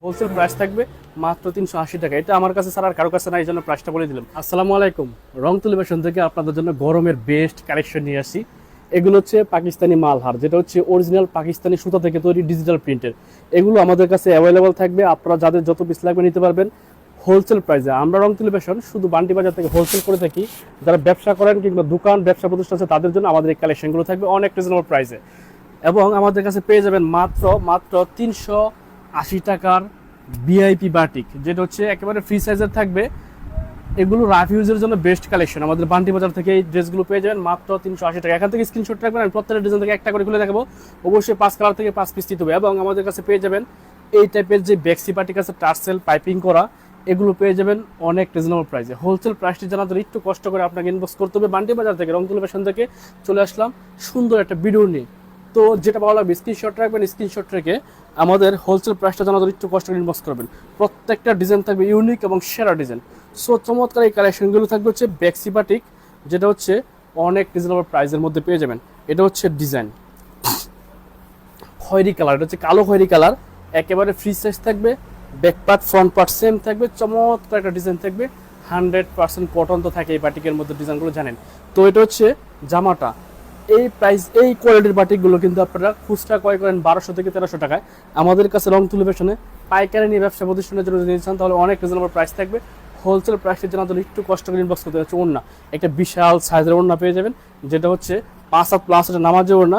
Wholesale price থাকবে মাত্র 380 টাকা। এটা আমার কাছে ছাড়া আর কারো কাছে না, এই জন্য প্রাইসটা বলে দিলাম। আসসালামু আলাইকুম, রংতুলি ফ্যাশন থেকে আপনাদের জন্য গরমের বেস্ট কালেকশন নিয়ে আসি। এগুলো হচ্ছে পাকিস্তানি মালহার, যেটা হচ্ছে অরিজিনাল পাকিস্তানি সুতা থেকে তৈরি ডিজিটাল প্রিন্টের। এগুলো আমাদের কাছে অ্যাভেলেবল থাকবে, আপনারা যাদের যত পিস লাগবে নিতে পারবেন হোলসেল প্রাইসে। আমরা রংতুলি ফ্যাশন শুধু বান্টি বাজার থেকে হোলসেল করে থাকি। যারা ব্যবসা করেন কিংবা দোকান ব্যবসা প্রতিষ্ঠান আছে তাদের জন্য আমাদের এই কালেকশনগুলো থাকবে অনেক রিজনেবল প্রাইসে, এবং আমাদের কাছে পেয়ে যাবেন মাত্র মাত্র 380 টাকার ভিআইপি বাটিক, যেটা হচ্ছে একেবারে ফ্রি সাইজের থাকবে। এগুলো রাফ ইউজের জন্য বেস্ট কালেকশন। আমাদের বান্টি বাজার থেকে এই ড্রেসগুলো পেয়ে যাবেন মাত্র 380 টাকা। এখান থেকে স্ক্রিনশট রাখবেন, আমি প্রত্যেকটা ডিজাইন থেকে একটা করে খুলে দেখাবো। অবশ্যই 5 কালার থেকে 5 পিস দিতে হবে। এবং আমাদের কাছে পেয়ে যাবেন এই টাইপের যে বেক্সি বাটিক আছে টার্সেল পাইপিং করা, এগুলো পেয়ে যাবেন অনেক রিজনেবল প্রাইসে। হোলসেল প্রাইসটি জানাতে একটু কষ্ট করে আপনাকে ইনবক্স করতে হবে। বান্টি বাজার থেকে রংতুলি ফ্যাশন থেকে চলে আসলাম সুন্দর একটা ভিডিও নিয়ে। তো যেটা ভালো লাগবে স্ক্রিনশট রাখবেন, স্ক্রিনশট রেখে আমাদের হোলসেল প্রাইসটা জানাতে একটু কষ্ট করে ইনবক্স করবেন। প্রত্যেকটা ডিজাইন থাকবে ইউনিক এবং সেরা ডিজাইন। সো চমৎকার এই কালেকশনগুলো থাকবে হচ্ছে বেক্সি বাটিক, যেটা হচ্ছে অনেক রিজনেবল প্রাইসের মধ্যে পেয়ে যাবেন। এটা হচ্ছে ডিজাইন খয়েরি কালার, এটা হচ্ছে কালো খয়েরি কালার, একেবারে ফ্রি সাইজ থাকবে। Back part front part same থাকবে, চমৎকার একটা ডিজাইন থাকবে। 100% কটন তো থাকে এই বাটিকের মধ্যে, ডিজাইনগুলো জানেন। তো এটা হচ্ছে জামাটা। এই প্রাইস, এই কোয়ালিটির বাটিকগুলো কিন্তু আপনারা খুচরা ক্রয় করেন 1200 থেকে 1300 টাকায়। আমাদের কাছে রংতুলি ফ্যাশনে পাইকারি নিয়ে ব্যবসা প্রতিষ্ঠানের জন্য যদি চান তাহলে অনেক রিজনেবল প্রাইস থাকবে। হোলসেল প্রাইসের জন্য তাহলে একটু কষ্ট করে ইনবক্স করতে হচ্ছে। ওড়না একটা বিশাল সাইজের ওড়না পেয়ে যাবেন, যেটা হচ্ছে 5 হাত প্লাস একটা নামাজের ওড়না,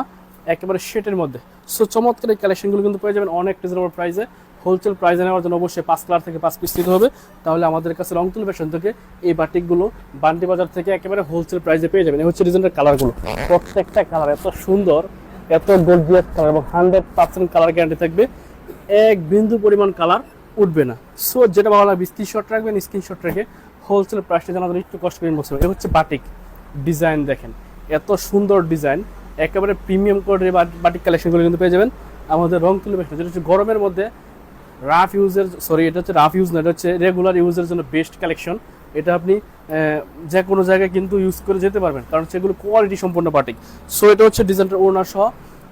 একেবারে শেটের মধ্যে। সো চমৎকার এই কালেকশনগুলো কিন্তু পেয়ে যাবেন অনেক রিজনেবল প্রাইসে। হোলসেল প্রাইসে নেওয়ার জন্য অবশ্যই 5 কালার থেকে 5 পিস দিতে হবে, তাহলে আমাদের কাছে রংতুলি ফ্যাশন থেকে এই বাটিকগুলো বান্টি বাজার থেকে একেবারে হোলসেল প্রাইসে পেয়ে যাবেন। এই হচ্ছে ডিজাইনের কালারগুলো, প্রত্যেকটা কালার এত সুন্দর, এত গর্জিয়াস কালার, এবং 100% কালার গ্যারান্টি থাকবে, এক বিন্দু পরিমাণ কালার উঠবে না। সো যেটা ভালো লাগবে স্ক্রিনশট রাখবেন, স্ক্রিনশট রেখে হোলসেল প্রাইসটা জানার জন্য একটু কষ্ট করে বসবে। এই হচ্ছে বাটিক ডিজাইন, দেখেন এত সুন্দর ডিজাইন, একেবারে প্রিমিয়াম কোয়ালিটির বাটিক কালেকশনগুলো কিন্তু পেয়ে যাবেন আমাদের রংতুলি ফ্যাশন। যেটা হচ্ছে গরমের মধ্যে রাফ ইউজের, এটা হচ্ছে রাফ ইউজ না, এটা হচ্ছে রেগুলার ইউজের জন্য বেস্ট কালেকশন। এটা আপনি যে কোনো জায়গায় কিন্তু ইউজ করে যেতে পারবেন, কারণ সেগুলো কোয়ালিটি সম্পূর্ণ বাটিক। সো এটা হচ্ছে ডিজাইনটা ওড়না সহ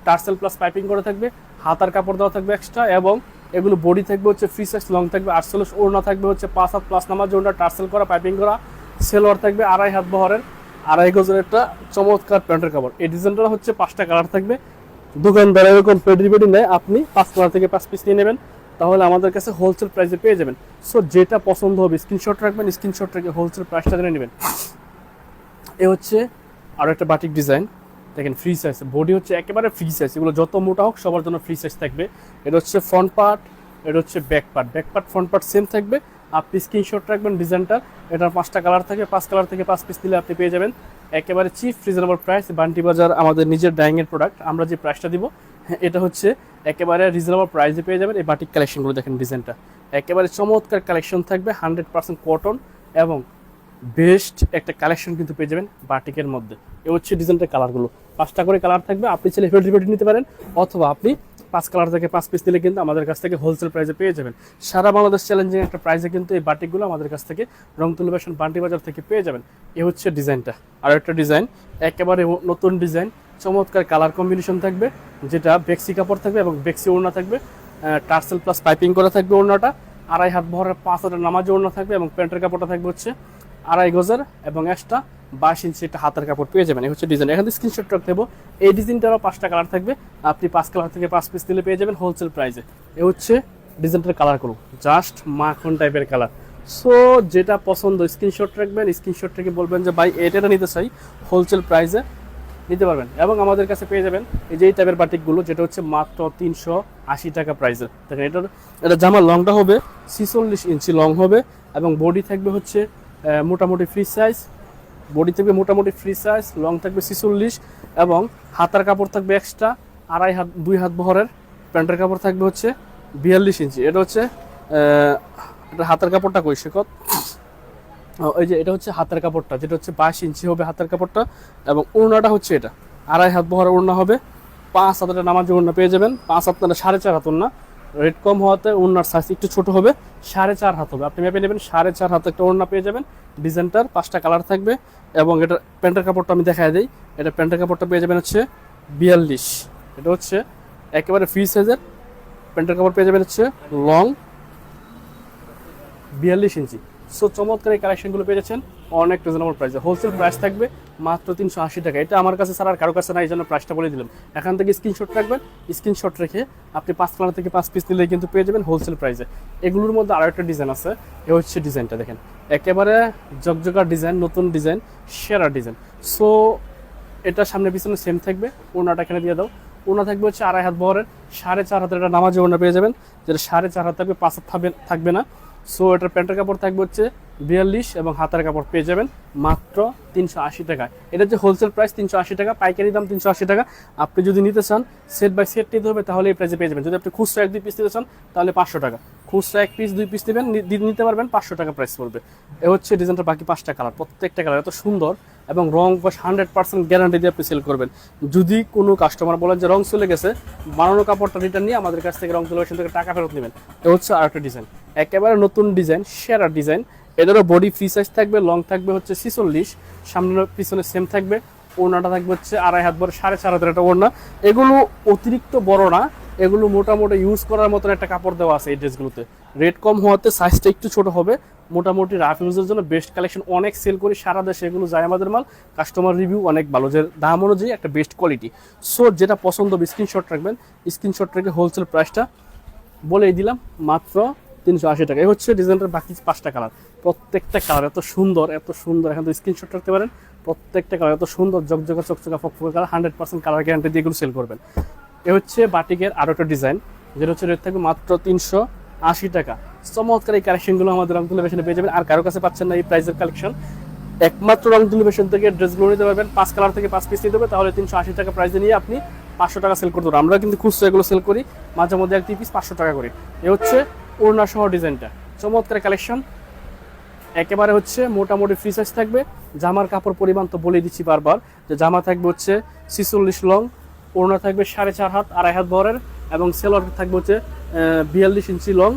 টার্সেল প্লাস পাইপিং করা থাকবে, হাতার কাপড় দেওয়া থাকবে এক্সট্রা, এবং এগুলো বডি থাকবে হচ্ছে ফ্রি সাইজ লং থাকবে। 48 ওড়না থাকবে হচ্ছে 5 হাত প্লাস নামাজ ওড়না, টার্সেল করা পাইপিং করা, সেলোয়ার থাকবে 2.5 হাত বহরের, 2.5 গজের একটা চমৎকার প্যান্টের কাপড়। এই ডিজাইনটা হচ্ছে 5টা কালার থাকবে। দোকানদার এরকম পেডি নেয়, আপনি 5 কালার থেকে 5 পিস নিয়ে নেবেন, তাহলে আমাদের কাছে হোলসেল প্রাইসে পেয়ে যাবেন। সো যেটা পছন্দ হবে স্ক্রিনশট রাখবেন, স্ক্রিনশট রেখে হোলসেল প্রাইসটা জেনে নেবেন। এ হচ্ছে আরও একটা বাটিক ডিজাইন, দেখেন ফ্রি সাইজ, বডি হচ্ছে একেবারে ফ্রি সাইজ, এগুলো যত মোটা হোক সবার জন্য ফ্রি সাইজ থাকবে। এটা হচ্ছে ফ্রন্ট পার্ট, এটা হচ্ছে back part front part same থাকবে। আপনি স্ক্রিনশট রাখবেন ডিজাইনটার, এটার 5টা কালার থাকে, 5 কালার থেকে 5 পিস দিলে আপনি পেয়ে যাবেন একেবারে চিপ রিজনেবল প্রাইস। বান্টি বাজার আমাদের নিজের ডাইংয়ের প্রোডাক্ট, আমরা যে প্রাইসটা দিব এটা হচ্ছে একেবারে রিজনেবল প্রাইসে পেয়ে যাবেন। এই বাটিক কালেকশনগুলো দেখেন, ডিজাইনটা একেবারে চমৎকার কালেকশন থাকবে, 100% কটন এবং বেস্ট একটা কালেকশন কিন্তু পেয়ে যাবেন বাটিকের মধ্যে। এ হচ্ছে ডিজাইনটার কালারগুলো, 5টা করে কালার থাকবে। আপনি চাইলে ফেডি নিতে পারেন, অথবা আপনি 5 কালার থেকে 5 পিস দিলে কিন্তু আমাদের কাছ থেকে হোলসেল প্রাইসে পেয়ে যাবেন। সারা বাংলাদেশ চ্যালেঞ্জিং একটা প্রাইসে কিন্তু এই বাটিকগুলো আমাদের কাছ থেকে রংতুলি ফ্যাশন বান্টি বাজার থেকে পেয়ে যাবেন। এ হচ্ছে ডিজাইনটা, আর একটা ডিজাইন একেবারে নতুন ডিজাইন, চমৎকার কালার কম্বিনেশন থাকবে, যেটা বেক্সি কাপড় থাকবে এবং বেক্সি ওড়না থাকবে, টার্সেল প্লাস পাইপিং করা থাকবে। ওড়নাটা 2.5 হাত বহরের 5 হাতের নামাজে ওড়না থাকবে, এবং প্যান্টের কাপড়টা থাকবে হচ্ছে 2.5 গজের, এবং এক্সট্রা 22 ইঞ্চি একটা হাতের কাপড় পেয়ে যাবেন। এই হচ্ছে ডিজাইন, এখানে স্ক্রিনশট রাখতে হবে। এই ডিজাইনটারও 5টা কালার থাকবে, আপনি 5 কালার থেকে 5 পিস দিলে পেয়ে যাবেন হোলসেল প্রাইসে। এ হচ্ছে ডিজাইনটার কালারগুলো, জাস্ট মাখন টাইপের কালার। সো যেটা পছন্দ স্ক্রিনশট রাখবেন, স্ক্রিনশট থেকে বলবেন যে ভাই এটা নিতে চাই, হোলসেল প্রাইসে নিতে পারবেন। এবং আমাদের কাছে পেয়ে যাবেন এই যে এই টাইপের বাটিকগুলো, যেটা হচ্ছে মাত্র 380 টাকা প্রাইসে। দেখেন এটা জামার লংটা হবে 46 ইঞ্চি লং হবে, এবং বডি থাকবে হচ্ছে মোটামুটি ফ্রি সাইজ, বডি থাকবে মোটামুটি ফ্রি সাইজ, লং থাকবে 46, এবং হাতার কাপড় থাকবে এক্সট্রা 2.5 হাত 2 হাত বহরের, প্যান্টের কাপড় থাকবে হচ্ছে 42 ইঞ্চি। এটা হচ্ছে এটা হাতের কাপড়টা কই শেখত, ওই যে এটা হচ্ছে হাতের কাপড়টা, যেটা হচ্ছে 22 ইঞ্চি হবে হাতের কাপড়টা, এবং ওড়নাটা হচ্ছে এটা 2.5 হাত বহরের ওড়না হবে, 5 হাতের নামাজি ওড়না পেয়ে যাবেন। 5 হাত না 4.5 হাত ওড়না, রেট কম হওয়াতে ওড়নার সাইজ একটু ছোট হবে, 4.5 হাত হবে। আপনি মেপে নেবেন, 4.5 হাত একটা ওড়না পেয়ে যাবেন। ডিজাইনটার 5টা কালার থাকবে, এবং এটা প্যান্টের কাপড়টা আমি দেখাই দিই। এটা প্যান্টের কাপড়টা পেয়ে যাবেন হচ্ছে 42, এটা হচ্ছে একেবারে ফ্রি সাইজের প্যান্টের কাপড় পেয়ে যাবেন হচ্ছে লং 42 ইঞ্চি। সো চমৎকার এই কালেকশনগুলো পেয়ে যাচ্ছেন অনেক রিজনেবল প্রাইসে। হোলসেল প্রাইস থাকবে মাত্র 380 টাকা। এটা আমার কাছে ছাড়া আর কারো কাছে না, এই জন্য প্রাইসটা বলে দিলাম। এখান থেকে স্ক্রিনশট রাখবেন, স্ক্রিনশট রেখে আপনি 5 কালার থেকে 5 পিস নিলে কিন্তু পেয়ে যাবেন হোলসেল প্রাইসে। এগুলোর মধ্যে আরও একটা ডিজাইন আছে, এ হচ্ছে ডিজাইনটা দেখেন, একেবারে জকজকা ডিজাইন, নতুন ডিজাইন, সেরা ডিজাইন। সো এটা সামনে পিছনে সেম থাকবে। ওনাটা এখানে দিয়ে দাও। ওনা থাকবে হচ্ছে 2.5 হাত বহরের, 4.5 হাতের একটা নামাজি ওনা পেয়ে যাবেন, যেটা 4.5 হাত থাকবে, 5 হাত থাকবে না। সো এটার প্যান্টের কাপড় থাকবে হচ্ছে 42 এবং হাতের কাপড় পেয়ে যাবেন মাত্র 380 টাকায়। এটা যে হোলসেল প্রাইস 380 টাকা, পাইকারি দাম 380 টাকা। আপনি যদি নিতে চান সেট বাই সেট নিতে হবে, তাহলে এই প্রাইসে পেয়ে যাবেন। যদি আপনি খুচরা 1-2 পিস নিতে চান তাহলে 500 টাকা, খুচরা 1 পিস 2 পিস নেবেন নিতে পারবেন, 500 টাকা প্রাইস পড়বে। এ হচ্ছে ডিজাইনটা, বাকি 5টা কালার, প্রত্যেকটা কালার এত সুন্দর এবং রং 100% গ্যারান্টি দিয়ে আপনি সেল করবেন। যদি কোনো কাস্টমার বলেন যে রং চলে গেছে, বানানো কাপড়টা রিটার্ন নিয়ে আমাদের কাছ থেকে রং চলে গেছে থেকে টাকা ফেরত নেবেন। এ হচ্ছে আরেকটা ডিজাইন, একেবারে নতুন ডিজাইন, সেরা ডিজাইন। এদেরও বডি ফ্রি সাইজ থাকবে, লং থাকবে হচ্ছে 46, সামনে পিছনে সেম থাকবে। ওড়নাটা থাকবে হচ্ছে 2.5 হাত বড়, 4.5 হাতের একটা ওড়না। এগুলো অতিরিক্ত বড় না, এগুলো মোটামুটি ইউজ করার মতন একটা কাপড় দেওয়া আছে এই ড্রেসগুলোতে। রেট কম হওয়াতে সাইজটা একটু ছোট হবে। মোটামুটি রাফ ইউজের জন্য বেস্ট কালেকশন, অনেক সেল করি সারা দেশে, এগুলো যায় আমাদের মাল। কাস্টমার রিভিউ অনেক ভালো, যে দাম অনুযায়ী একটা বেস্ট কোয়ালিটি। সো যেটা পছন্দ হবে স্ক্রিনশট রাখবেন, স্ক্রিনশট রেখে হোলসেল প্রাইসটা বলেই দিলাম মাত্র 380 টাকা। এই হচ্ছে ডিজাইনটার বাকি 5টা কালার, প্রত্যেকটা কালার এত সুন্দর, এত সুন্দর। এখান থেকে স্ক্রিনশট রাখতে পারেন, প্রত্যেকটা কালার এত সুন্দর, জকজকা চকচকা ফকফকা কালার, 100% কালার গ্যারান্টি দিয়ে এগুলো সেল করবেন। এ হচ্ছে বাটিকের আরও একটা ডিজাইন, যেটা হচ্ছে রেট থাকবে মাত্র 380 টাকা। চমৎকার এই কালেকশনগুলো আমাদের রংতুলি ফ্যাশনে পেয়ে যাবেন, আর কারো কাছে পাচ্ছেন না এই প্রাইসের কালেকশন। একমাত্র রংতুলি ফ্যাশন থেকে ড্রেসগুলো নিতে পারবেন, 5 কালার থেকে 5 পিস নিতে হবে, তাহলে 380 টাকা প্রাইসে নিয়ে আপনি 500 টাকা সেল করতে পারবেন। আমরা কিন্তু খুচরা এগুলো সেল করি মাঝে মধ্যে 1-2 পিস 500 টাকা করি। এ হচ্ছে ওড়না সহ ডিজাইনটা, চমৎকার কালেকশন, একেবারে হচ্ছে মোটামুটি ফ্রি সাইজ থাকবে। জামার কাপড় পরিমাণ তো বলে দিচ্ছি বারবার, যে জামা থাকবে হচ্ছে 46 লং, ওড়না থাকবে 4.5 হাত, 2.5 হাত বহরের, এবং সেলোয়ার থাকবে হচ্ছে 42 ইঞ্চি লং,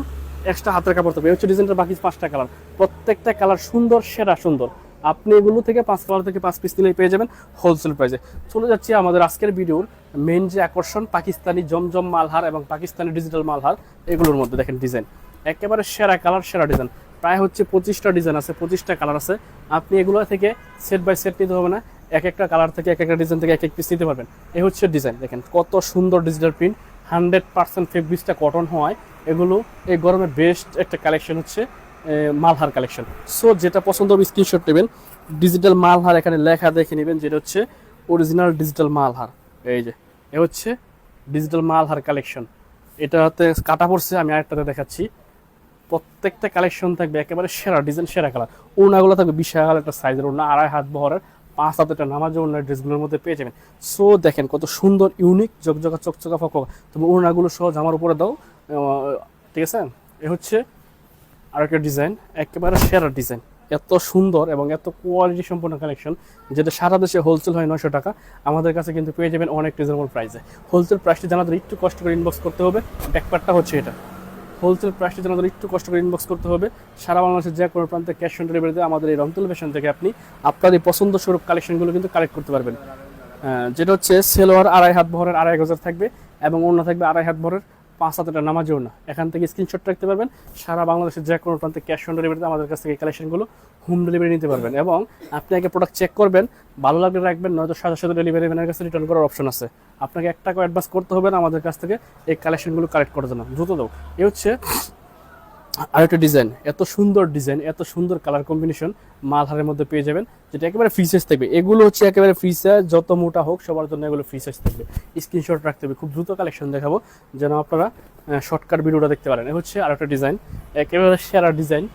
এক্সট্রা হাতের কাপড় থাকবে। এই হচ্ছে ডিজাইনটার বাকি 5টা কালার, প্রত্যেকটা কালার সুন্দর, সেরা সুন্দর। আপনি এগুলো থেকে 5 কালার থেকে 5 পিস নিলেই পেয়ে যাবেন হোলসেল প্রাইসে। চলে যাচ্ছি আমাদের আজকের ভিডিওর মেইন যে আকর্ষণ, পাকিস্তানি জমজম মালহার এবং পাকিস্তানি ডিজিটাল মালহার। এগুলোর মধ্যে দেখেন ডিজাইন, একেবারে সেরা কালার, সেরা ডিজাইন। প্রায় হচ্ছে 25টা ডিজাইন আছে, 25টা কালার আছে। আপনি এগুলো থেকে সেট বাই সেট নিতে হবে না, এক একটা কালার থেকে এক একটা ডিজাইন থেকে এক এক পিস নিতে পারবেন। এই হচ্ছে ডিজাইন, দেখেন কত সুন্দর ডিজিটাল প্রিন্ট, 100% ফেব্রিক্সটা কটন হওয়ায় এগুলো এই গরমে বেস্ট একটা কালেকশন হচ্ছে মালহার কালেকশন। সো যেটা পছন্দ হবে স্ক্রিনশট নেবেন, ডিজিটাল মালহার এখানে লেখা দেখে নেবেন, যেটা হচ্ছে অরিজিনাল ডিজিটাল মালহার। এই যে এ হচ্ছে ডিজিটাল মালহার কালেকশন, এটাতে কাটা পড়ছে, আমি আরেকটাতে দেখাচ্ছি। প্রত্যেকটা কালেকশন থাকবে একেবারে সেরা ডিজাইন, সেরা কালার। ওড়নাগুলো থাকবে বিশাল একটা সাইজের ওড়না, 2.5 হাত বহরের, 5 হাত একটা নামাজ ওড়নার ড্রেসগুলোর মধ্যে পেয়ে যাবেন। সো দেখেন কত সুন্দর, ইউনিক, জকজকা চকচকা ফকফকা। তুমি ওড়নাগুলো সহ জামার উপরে দাও, ঠিক আছে। এ হচ্ছে আরেকটা ডিজাইন, একেবারে সেরা ডিজাইন, এত সুন্দর এবং এত কোয়ালিটি সম্পন্ন কালেকশন, যেটা সারা দেশে হোলসেল হয় 900 টাকা, আমাদের কাছে কিন্তু পেয়ে যাবেন অনেক রিজনেবল প্রাইসে। হোলসেল প্রাইসটি জানাতে একটু কষ্ট করে ইনবক্স করতে হবে, ব্যাকপার্টটা হচ্ছে এটা। হোলসেল প্রাইসটি জানাতে একটু কষ্ট করে ইনবক্স করতে হবে। সারা বাংলাদেশের যে কোনো প্রান্তে ক্যাশ অন ডেলিভারিতে আমাদের এই রংতুলি ফ্যাশন থেকে আপনি আপনার এই পছন্দ স্বরূপ কালেকশনগুলো কিন্তু কালেক্ট করতে পারবেন। যেটা হচ্ছে সেলোয়ার 2.5 হাত বহরের, 2.5 গজের থাকবে, এবং ওড়না থাকবে 2.5 হাত বহরের, 5 হাতের নামাজি ওড়না। এখান থেকে স্ক্রিনশট রাখতে পারবেন, সারা বাংলাদেশের যে কোনো প্রান্তে ক্যাশ অন ডেলিভারিতে আমাদের কাছ থেকে এই কালেকশনগুলো হোম ডেলিভারি নিতে পারবেন। এবং আপনি আগে প্রোডাক্ট চেক করবেন, ভালো লাগলে রাখবেন, নয়তো সাথে সাথে ডেলিভারি ম্যানের কাছে রিটার্ন করার অপশন আছে। আপনাকে 1 টাকা অ্যাডভান্স করতে হবে না আমাদের কাছ থেকে এই কালেকশনগুলো কালেক্ট করার জন্য, দ্রুত দাও। এই হচ্ছে আরেকটা ডিজাইন, এত সুন্দর ডিজাইন, এত সুন্দর কালার কম্বিনেশন মালহারের মধ্যে পেয়ে যাবেন, যেটা একেবারে ফ্রি সাইজ থাকবে। এগুলো হচ্ছে একেবারে ফ্রি সাইজ, যত মোটা হোক সবার জন্য এগুলো ফ্রি সাইজ থাকবে। স্ক্রিনশট রাখতে হবে, খুব দ্রুত কালেকশন দেখাবো যেন আপনারা শর্টকাট ভিডিওটা দেখতে পারেন। এই হচ্ছে আরেকটা ডিজাইন, একেবারে সেরা ডিজাইন,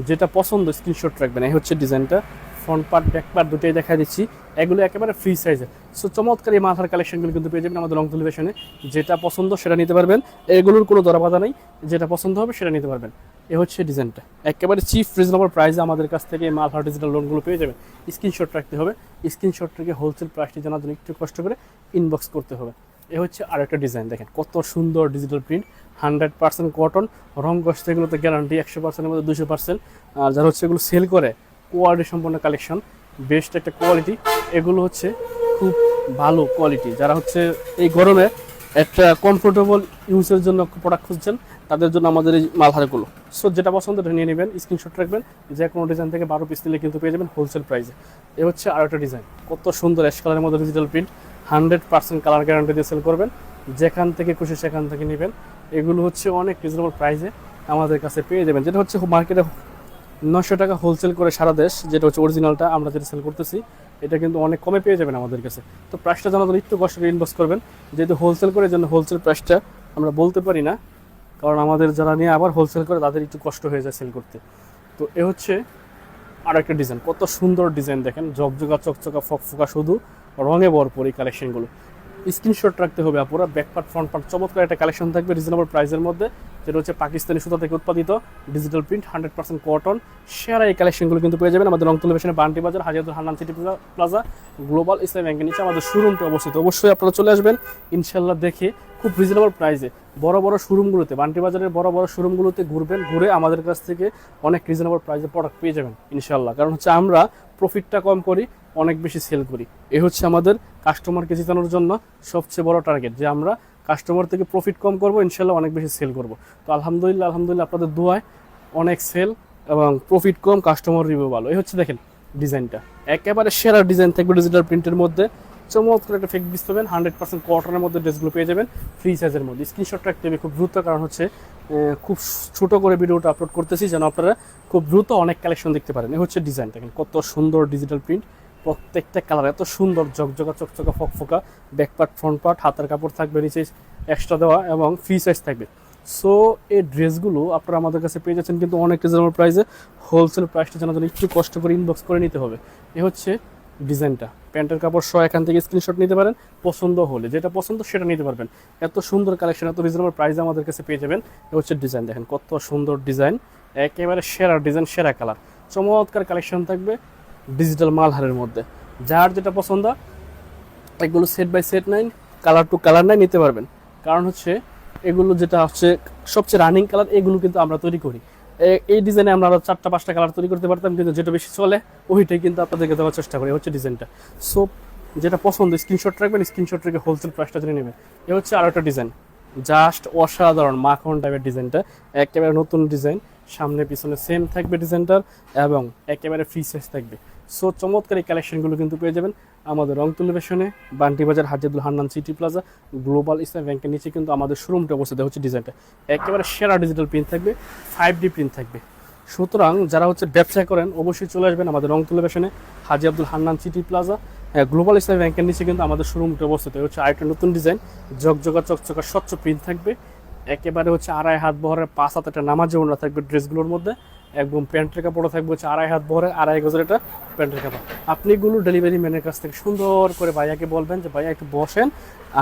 যেটা পছন্দ স্ক্রিনশট রাখবেন। এই হচ্ছে ডিজাইনটা, ফ্রন্ট পার্ট ব্যাক পার্ট দুটোই দেখা দিচ্ছি, এগুলো একেবারে ফ্রি সাইজের। সো চমৎকার এই মালহার কালেকশনগুলো কিন্তু পেয়ে যাবেন আমাদের রংতুলি ফ্যাশনে। যেটা পছন্দ সেটা নিতে পারবেন, এগুলোর কোনো দরবাধা নেই, যেটা পছন্দ হবে সেটা নিতে পারবেন। এ হচ্ছে ডিজাইনটা, একেবারে চিপ রিজনেবল প্রাইসে আমাদের কাছ থেকে এই মালহার ডিজিটাল লোনগুলো পেয়ে যাবেন। স্ক্রিনশট রাখতে হবে, স্ক্রিনশট রেখে হোলসেল প্রাইসটি জানার জন্য একটু কষ্ট করে ইনবক্স করতে হবে। এ হচ্ছে আরেকটা ডিজাইন, দেখেন কত সুন্দর ডিজিটাল প্রিন্ট, 100% কটন, রং কষ্ট এগুলোতে গ্যারান্টি 100%-এর মধ্যে 200%। আর যারা হচ্ছে এগুলো সেল করে, কোয়ালিটি সম্পন্ন কালেকশন, বেস্ট একটা কোয়ালিটি, এগুলো হচ্ছে খুব ভালো কোয়ালিটি। যারা হচ্ছে এই গরমে একটা কমফোর্টেবল ইউজের জন্য প্রোডাক্ট খুঁজছেন, তাদের জন্য আমাদের এই মালহারগুলো। সো যেটা পছন্দ এটা নিয়ে নেবেন, স্ক্রিনশট রাখবেন, যে কোনো ডিজাইন থেকে 12 পিস নিলে কিন্তু পেয়ে যাবেন হোলসেল প্রাইসে। এ হচ্ছে আরেকটা ডিজাইন, কত সুন্দর অ্যাশ কালারের মধ্যে ডিজিটাল প্রিন্ট, 100% কালার গ্যারান্টি দিয়ে সেল করবেন, যেখান থেকে খুশি সেখান থেকে নেবেন। এগুলো হচ্ছে অনেক রিজনেবল প্রাইসে আমাদের কাছে পেয়ে যাবেন, যেটা হচ্ছে মার্কেটে 900 টাকা হোলসেল করে সারা দেশ, যেটা হচ্ছে অরিজিনালটা আমরা যেটা সেল করতেছি এটা কিন্তু অনেক কমে পেয়ে যাবেন আমাদের কাছে। তো প্রাইসটা জানার জন্য একটু কষ্ট করে ইনবক্স করবেন, যেহেতু হোলসেল করে জন্য হোলসেল প্রাইসটা আমরা বলতে পারি না, কারণ আমাদের যারা নিয়ে আবার হোলসেল করে তাদের একটু কষ্ট হয়ে যায় সেল করতে। তো এ হচ্ছে আর একটা ডিজাইন, কত সুন্দর ডিজাইন দেখেন, ঝকঝকা চকচকা ফকফকা, শুধু রঙে ভরপুর এই কালেকশনগুলো। স্ক্রিনশট রাখতে হবে আপুরা, ব্যাকপার্ট ফ্রন্ট পার্ট চমৎকার একটা কালেকশন থাকবে রিজনেবল প্রাইসের মধ্যে, যেটা হচ্ছে পাকিস্তানি সুতা থেকে উৎপাদিত ডিজিটাল প্রিন্ট, 100% কটন। সেরা এই কালেকশনগুলো কিন্তু পেয়ে যাবেন আমাদের রংতুলি ফ্যাশনে, বান্টি বাজার, হাজিয়াতুল Hannan city plaza, global Islam ব্যাংকের নিচে আমাদের শোরুমটা অবস্থিত। অবশ্যই আপনারা চলে আসবেন ইনশাল্লাহ, দেখে খুব রিজনেবল প্রাইসে বড় বড় শোরুমগুলোতে, বান্টি বাজারের বড় বড় শোরুমগুলোতে ঘুরবেন, ঘুরে আমাদের কাছ থেকে অনেক রিজনেবল প্রাইসে প্রোডাক্ট পেয়ে যাবেন ইনশাল্লাহ। কারণ হচ্ছে আমরা প্রফিটটা কম করি, অনেক বেশি সেল করি। এ হচ্ছে আমাদের কাস্টমারকে জিতানোর জন্য সবচেয়ে বড় টার্গেট, যে আমরা কাস্টমার থেকে প্রফিট কম করব, ইনশাল্লাহ অনেক বেশি সেল করব। তো আলহামদুলিল্লাহ আপনাদের দোয়ায় অনেক সেল এবং প্রফিট কম, কাস্টমার রিভিউ ভালো। এই হচ্ছে দেখেন ডিজাইনটা, একেবারে সেরা ডিজাইন থাকবে ডিজিটাল প্রিন্টের মধ্যে, চমৎকার একটা ফেক পিস পাবেন, 100% কটনের মধ্যে ড্রেসগুলো পেয়ে যাবেন ফ্রি সাইজের মধ্যে। স্ক্রিনশট রাখতে হবে খুব দ্রুত, কারণ হচ্ছে খুব ছোট করে ভিডিওটা আপলোড করতেছি, যেন আপনারা খুব দ্রুত অনেক কালেকশন দেখতে পারেন। এই হচ্ছে ডিজাইন, দেখেন কত সুন্দর ডিজিটাল প্রিন্ট, প্রত্যেকটা কালার এত সুন্দর, ঝকঝকা চকচকা ফকফকা, ব্যাক পার্ট ফ্রন্ট পার্ট, হাতের কাপড় থাকবে নিচে এক্সট্রা দেওয়া এবং ফ্রি সাইজ থাকবে। সো এই ড্রেসগুলো আপনারা আমাদের কাছে পেয়ে যাচ্ছেন কিন্তু অনেক রিজনেবল প্রাইসে। হোলসেল প্রাইসটা জানার জন্য একটু কষ্ট করে ইনবক্স করে নিতে হবে। এ হচ্ছে ডিজাইনটা, প্যান্টের কাপড় সহ এখান থেকে স্ক্রিনশট নিতে পারেন, পছন্দ হলে যেটা পছন্দ সেটা নিতে পারবেন। এত সুন্দর কালেকশন, এত রিজনেবল প্রাইসে আমাদের কাছে পেয়ে যাবেন। এ হচ্ছে ডিজাইন, দেখেন কত সুন্দর ডিজাইন, একেবারে সেরা ডিজাইন, সেরা কালার, চমৎকার কালেকশন থাকবে ডিজিটাল মালহারের মধ্যে। যার যেটা পছন্দ, এগুলো সেট বাই সেট নাই, কালার টু কালার নাই, নিতে পারবেন। কারণ হচ্ছে এগুলো যেটা হচ্ছে সবচেয়ে রানিং কালার, এগুলো কিন্তু আমরা তৈরি করি। এই ডিজাইনে আমরা আরও 4টা-5টা কালার তৈরি করতে পারতাম, কিন্তু যেটা বেশি চলে ওইটাই কিন্তু আপনাদেরকে দেওয়ার চেষ্টা করি। হচ্ছে ডিজাইনটা, সো যেটা পছন্দ স্ক্রিনশট রাখবেন, স্ক্রিনশট রেখে হোলসেল প্রাইসটা জেনে নেবেন। এ হচ্ছে আরও একটা ডিজাইন, জাস্ট অসাধারণ মাখন টাইপের ডিজাইনটা, একেবারে নতুন ডিজাইন, সামনে পিছনে সেম থাকবে ডিজাইনটার এবং একেবারে ফ্রি সাইজ থাকবে। সো চমৎকার এই কালেকশনগুলো কিন্তু পেয়ে যাবেন আমাদের রংতুলি ফ্যাশনে, বান্টি বাজার, হাজিয়াতুল Hannan city plaza, global Islam ব্যাংকের নিচে কিন্তু আমাদের শোরুমটা অবস্থিত। হচ্ছে ডিজাইনটা একেবারে সেরা ডিজিটাল প্রিন্ট থাকবে, 5D প্রিন্ট থাকবে। সুতরাং যারা হচ্ছে ব্যবসা করেন অবশ্যই চলে আসবেন আমাদের রংতুলি ফ্যাশনে, Haji Abdul Hannan city plaza, global Islam ব্যাংকের নিচে কিন্তু আমাদের শোরুমটা অবস্থিত। হচ্ছে আরেকটা নতুন ডিজাইন, ঝকঝকা চকচকা স্বচ্ছ প্রিন্ট থাকবে, একেবারে হচ্ছে 2.5 হাত বহরের 5 হাত একটা নামাজ ওড়না থাকবে ড্রেসগুলোর মধ্যে, একদম প্যান্টের কাপড় থাকবে হচ্ছে 2.5 হাত বহরের, 2.5 গজের একটা প্যান্টের কাপড়। আপনি এগুলো ডেলিভারি ম্যানের কাছ থেকে সুন্দর করে ভাইয়াকে বলবেন যে ভাইয়া একটু বসেন,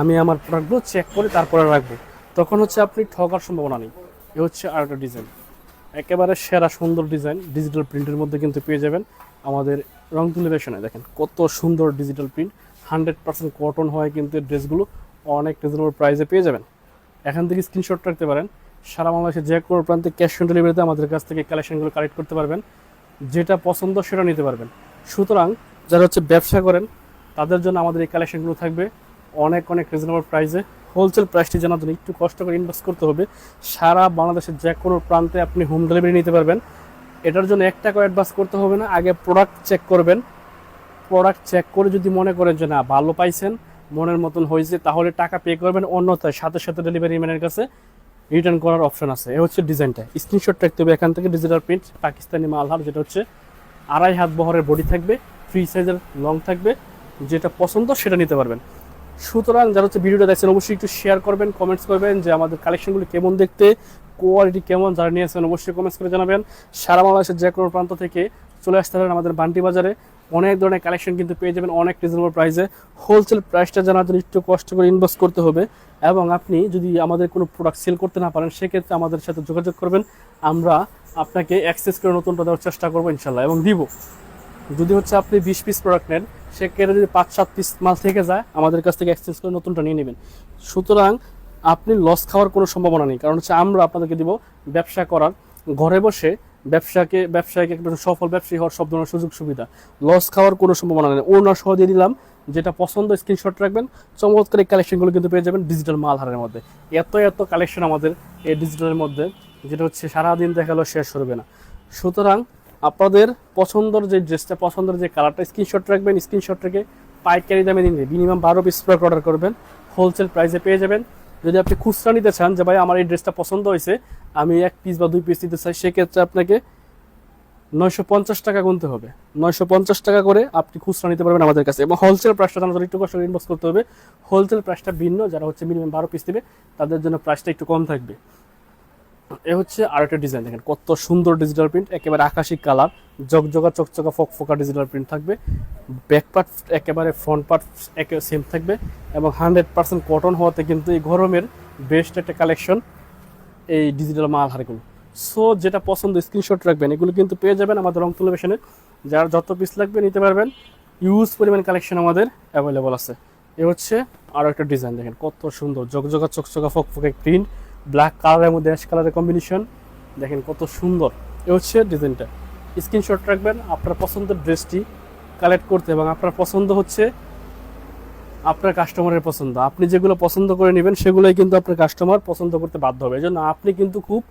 আমি আমার প্রোডাক্টগুলো চেক করে তারপরে রাখবো, তখন হচ্ছে আপনি ঠকার সম্ভাবনা নেই। এ হচ্ছে আরেকটা ডিজাইন, একেবারে সেরা সুন্দর ডিজাইন, ডিজিটাল প্রিন্টের মধ্যে কিন্তু পেয়ে যাবেন আমাদের রংতুলি ফ্যাশনে। দেখেন কত সুন্দর ডিজিটাল প্রিন্ট, 100% কটন হয় কিন্তু ড্রেসগুলো অনেক রিজনেবল প্রাইসে পেয়ে যাবেন। এখান থেকে স্ক্রিনশট রাখতে পারেন, সারা বাংলাদেশে যে কোনো প্রান্তে ক্যাশ অন ডেলিভারিতে আমাদের কাছ থেকে কালেকশনগুলো কালেক্ট করতে পারবেন, যেটা পছন্দ সেটা নিতে পারবেন। সুতরাং যারা হচ্ছে ব্যবসা করেন তাদের জন্য আমাদের এই কালেকশনগুলো থাকবে অনেক অনেক রিজনেবল প্রাইসে। হোলসেল প্রাইসটি জানার জন্য একটু কষ্ট করে ইনভেস্ট করতে হবে। সারা বাংলাদেশের যে কোনো প্রান্তে আপনি হোম ডেলিভারি নিতে পারবেন। এটার জন্য 1 টাকা অ্যাডভান্স করতে হবে না, আগে প্রোডাক্ট চেক করবেন। প্রোডাক্ট চেক করে যদি মনে করেন যে না ভালো পাইছেন, মনের মতন হয়েছে, তাহলে টাকা পে করবেন, অন্যথায় সাথে সাথে ডেলিভারি ম্যানের কাছে রিটার্ন করার অপশন আছে। এ হচ্ছে ডিজাইনটা, স্ক্রিনশট রাখতে হবে এখান থেকে, ডিজিটাল প্রিন্ট পাকিস্তানি মালহার, যেটা হচ্ছে 2.5 হাত বহরের বডি থাকবে, ফ্রি সাইজের লং থাকবে, যেটা পছন্দ সেটা নিতে পারবেন। সুতরাং যারা হচ্ছে ভিডিওটা দেখছেন অবশ্যই একটু শেয়ার করবেন, কমেন্টস করবেন যে আমাদের কালেকশনগুলো কেমন দেখতে, কোয়ালিটি কেমন, যারা নিয়েছেন অবশ্যই কমেন্টস করে জানাবেন। সারা বাংলাদেশের যে কোনো প্রান্ত থেকে চলে আসতে পারেন আমাদের বান্টি বাজারে, অনেক ধরনের কালেকশন কিন্তু পেয়ে যাবেন অনেক রিজনেবল প্রাইসে। হোলসেল প্রাইসটা জানার জন্য একটু কষ্ট করে ইনভেস্ট করতে হবে, এবং আপনি যদি আমাদের কোনো প্রোডাক্ট সেল করতে না পারেন সেক্ষেত্রে আমাদের সাথে যোগাযোগ করবেন, আমরা আপনাকে অ্যাক্সেস করে নতুনটা দেওয়ার চেষ্টা করবো ইনশাল্লাহ, এবং দিব। যদি হচ্ছে আপনি 20 পিস প্রোডাক্ট নেন, সেক্ষেত্রে যদি 5-7 পিস মাল থেকে যায় আমাদের কাছ থেকে এক্সচেঞ্জ করে নতুনটা নিয়ে নেবেন। সুতরাং আপনি লস খাওয়ার কোনো সম্ভাবনা নেই, কারণ হচ্ছে আমরা আপনাদেরকে দিব ব্যবসা করার, ঘরে বসে ব্যবসায়ীকে একটা সফল ব্যবসায়ী হওয়ার সব ধরনের সুযোগ সুবিধা। লস খাওয়ার কোনো সম্ভাবনা নেই। ওনার সহ দিয়ে দিলাম, যেটা পছন্দ স্ক্রিনশট রাখবেন। চমৎকার এই কালেকশনগুলো কিন্তু পেয়ে যাবেন ডিজিটাল মালহারের মধ্যে। এত কালেকশন আমাদের এই ডিজিটালের মধ্যে, যেটা হচ্ছে সারাদিন দেখালো শেষ হবে না। সুতরাং আপনাদের পছন্দের যে ড্রেসটা, পছন্দের যে কালারটা স্ক্রিনশট রাখবেন, স্ক্রিনশট রেখে পাইকারি দামে নিন, মিনিমাম 12 পিস প্রোডাক্ট অর্ডার করবেন, হোলসেল প্রাইসে পেয়ে যাবেন। যদি আপনি খুচরা নিতে চান যে ভাই আমার এই ড্রেসটা পছন্দ হয়েছে, আমি 1 পিস বা 2 পিস নিতে চাই, সেক্ষেত্রে আপনাকে 950 টাকা গুনতে হবে। 950 টাকা করে আপনি খুচরা নিতে পারবেন আমাদের কাছে। এবং হোলসেল প্রাইসটা জানার একটু কষ্ট করে ইনবক্স করতে হবে। হোলসেল প্রাইসটা ভিন্ন, যারা হচ্ছে মিনিমাম 12 পিস নেবে তাদের জন্য প্রাইসটা একটু কম থাকবে। এ হচ্ছে আরেকটা ডিজাইন, দেখেন কত সুন্দর ডিজিটাল প্রিন্ট, একেবারে আকাশি কালার, জকজকা চকচকা ফকফকা ডিজিটাল প্রিন্ট থাকবে। ব্যাক পার্ট একেবারে ফ্রন্ট পার্ট সেম থাকবে এবং 100% কটন হওয়াতে কিন্তু এই গরমের বেস্ট একটা কালেকশন এই ডিজিটাল মাল হারগুলো। সো যেটা পছন্দ স্ক্রিনশট রাখবেন, এগুলো কিন্তু পেয়ে যাবেন আমাদের রং তুলবেশনে। যার যত পিস লাগবে নিতে পারবেন, ইউজ পরিমাণ কালেকশন আমাদের অ্যাভেলেবল আছে। এ হচ্ছে আরও একটা ডিজাইন, দেখেন কত সুন্দর জকজকা চকচকা ফকফকে প্রিন্ট, ব্ল্যাক কালারের মধ্যে অ্যাশ কালারের কম্বিনেশন, দেখেন কত সুন্দর। এ হচ্ছে ডিজাইনটা, স্ক্রিনশট রাখবেন আপনার পছন্দের ড্রেসটি কালেক্ট করতে। এবং আপনার পছন্দ হচ্ছে আপনার কাস্টমারের পছন্দ, আপনি যেগুলো পছন্দ করে নেবেন সেগুলোই কিন্তু আপনার কাস্টমার পছন্দ করতে বাধ্য হবে। এই জন্য আপনি কিন্তু খুব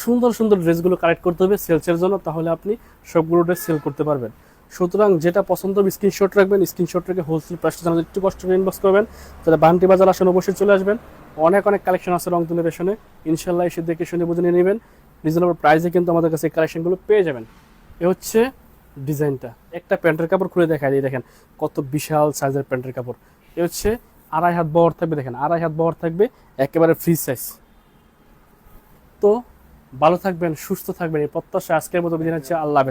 সুন্দর সুন্দর ড্রেসগুলো কালেক্ট করতে হবে সেলসের জন্য, তাহলে আপনি সবগুলো ড্রেস সেল করতে পারবেন। সুতরাং যেটা পছন্দ হবে স্ক্রিনশট রাখবেন, স্ক্রিনশট রেখে হোলসেল প্রাইসটা জানাতে একটু কষ্ট করে ইনবক্স করবেন। যারা বান্টি বাজার আসেন অবশ্যই চলে আসবেন, অনেক অনেক কালেকশন আছে রং তুলে পেশনে, ইনশাল্লাহ এসে দেখে শুনে বুঝে নিয়ে নেবেন। রিজনেবল প্রাইসে কিন্তু আমাদের কাছে এই কালেকশনগুলো পেয়ে যাবেন। এ হচ্ছে ডিজাইনটা, একটা প্যান্টের কাপড় খুলে দেখা যায়, দেখেন কত বিশাল সাইজের প্যান্টের কাপড়। এ হচ্ছে 2.5 হাত বহর থাকবে, দেখেন 2.5 হাত বহর থাকবে, একেবারে ফ্রি সাইজ। তো ভালো থাকবেন, সুস্থ থাকবেন, এই প্রত্যাশা আজকের মতো বিদায় নিচ্ছি। আল্লাহ হাফেজ।